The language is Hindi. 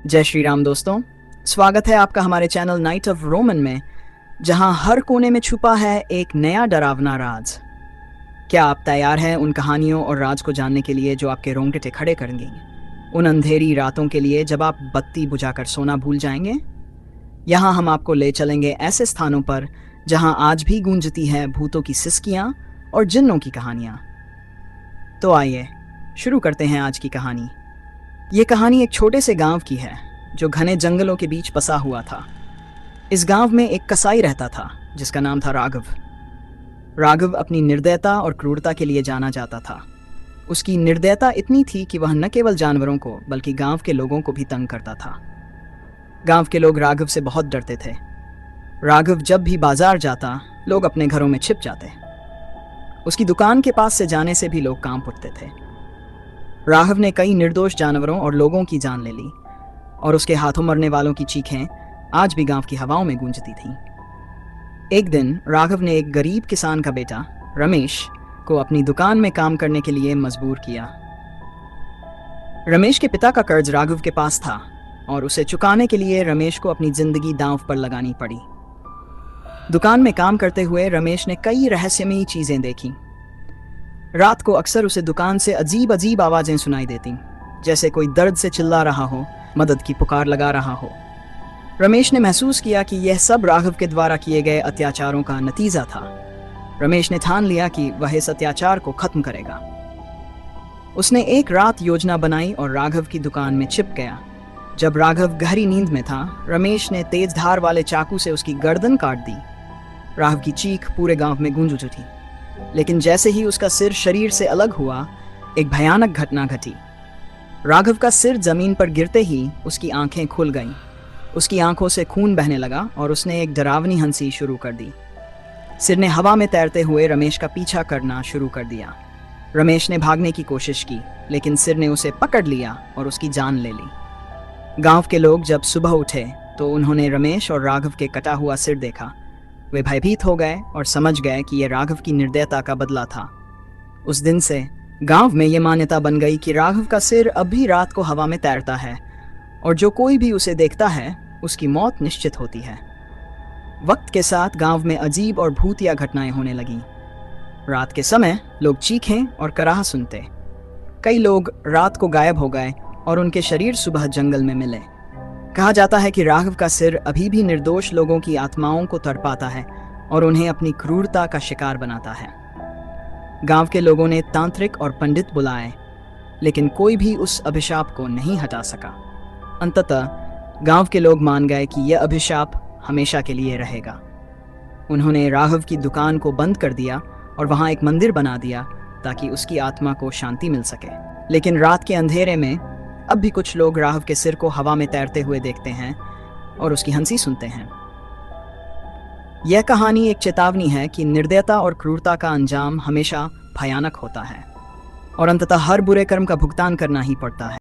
जय श्री राम दोस्तों, स्वागत है आपका हमारे चैनल नाइट ऑफ रोमन में, जहां हर कोने में छुपा है एक नया डरावना राज। क्या आप तैयार हैं उन कहानियों और राज को जानने के लिए जो आपके रोंगटे खड़े करेंगे? उन अंधेरी रातों के लिए जब आप बत्ती बुझाकर सोना भूल जाएंगे? यहाँ हम आपको ले चलेंगे ऐसे स्थानों पर जहां आज भी गूंजती है भूतों की सिसकियां और जिन्नों की कहानियां। तो आइए शुरू करते हैं आज की कहानी। ये कहानी एक छोटे से गांव की है जो घने जंगलों के बीच बसा हुआ था। इस गांव में एक कसाई रहता था जिसका नाम था राघव। राघव अपनी निर्दयता और क्रूरता के लिए जाना जाता था। उसकी निर्दयता इतनी थी कि वह न केवल जानवरों को बल्कि गांव के लोगों को भी तंग करता था। गांव के लोग राघव से बहुत डरते थे। राघव जब भी बाजार जाता, लोग अपने घरों में छिप जाते। उसकी दुकान के पास से जाने से भी लोग कांप उठते थे। राघव ने कई निर्दोष जानवरों और लोगों की जान ले ली और उसके हाथों मरने वालों की चीखें आज भी गांव की हवाओं में गूंजती थीं। एक दिन राघव ने एक गरीब किसान का बेटा रमेश को अपनी दुकान में काम करने के लिए मजबूर किया। रमेश के पिता का कर्ज राघव के पास था और उसे चुकाने के लिए रमेश को अपनी जिंदगी दांव पर लगानी पड़ी। दुकान में काम करते हुए रमेश ने कई रहस्यमयी चीजें देखी। रात को अक्सर उसे दुकान से अजीब अजीब आवाजें सुनाई देती, जैसे कोई दर्द से चिल्ला रहा हो, मदद की पुकार लगा रहा हो। रमेश ने महसूस किया कि यह सब राघव के द्वारा किए गए अत्याचारों का नतीजा था। रमेश ने ठान लिया कि वह इस अत्याचार को खत्म करेगा। उसने एक रात योजना बनाई और राघव की दुकान में छिप गया। जब राघव गहरी नींद में था, रमेश ने तेज धार वाले चाकू से उसकी गर्दन काट दी। राघव की चीख पूरे गांव में गूंज उठी। लेकिन जैसे ही उसका सिर शरीर से अलग हुआ, एक भयानक घटना घटी। राघव का सिर जमीन पर गिरते ही उसकी आंखें खुल गईं। उसकी आंखों से खून बहने लगा और उसने एक डरावनी हंसी शुरू कर दी। सिर ने हवा में तैरते हुए रमेश का पीछा करना शुरू कर दिया। रमेश ने भागने की कोशिश की, लेकिन सिर ने उसे पकड़ लिया और उसकी जान ले ली। गांव के लोग जब सुबह उठे तो उन्होंने रमेश और राघव के कटा हुआ सिर देखा। वे भयभीत हो गए और समझ गए कि यह राघव की निर्दयता का बदला था। उस दिन से गांव में यह मान्यता बन गई कि राघव का सिर अब भी रात को हवा में तैरता है और जो कोई भी उसे देखता है उसकी मौत निश्चित होती है। वक्त के साथ गांव में अजीब और भूतिया घटनाएं होने लगीं। रात के समय लोग चीखें और कराह सुनते। कई लोग रात को गायब हो गए और उनके शरीर सुबह जंगल में मिले। कहा जाता है कि राघव का सिर अभी भी निर्दोष लोगों की आत्माओं को तड़पाता है और उन्हें अपनी क्रूरता का शिकार बनाता है। गांव के लोगों ने तांत्रिक और पंडित बुलाए, लेकिन कोई भी उस अभिशाप को नहीं हटा सका। अंततः गांव के लोग मान गए कि यह अभिशाप हमेशा के लिए रहेगा। उन्होंने राघव की दुकान को बंद कर दिया और वहां एक मंदिर बना दिया ताकि उसकी आत्मा को शांति मिल सके। लेकिन रात के अंधेरे में अब भी कुछ लोग राघव के सिर को हवा में तैरते हुए देखते हैं और उसकी हंसी सुनते हैं। यह कहानी एक चेतावनी है कि निर्दयता और क्रूरता का अंजाम हमेशा भयानक होता है और अंततः हर बुरे कर्म का भुगतान करना ही पड़ता है।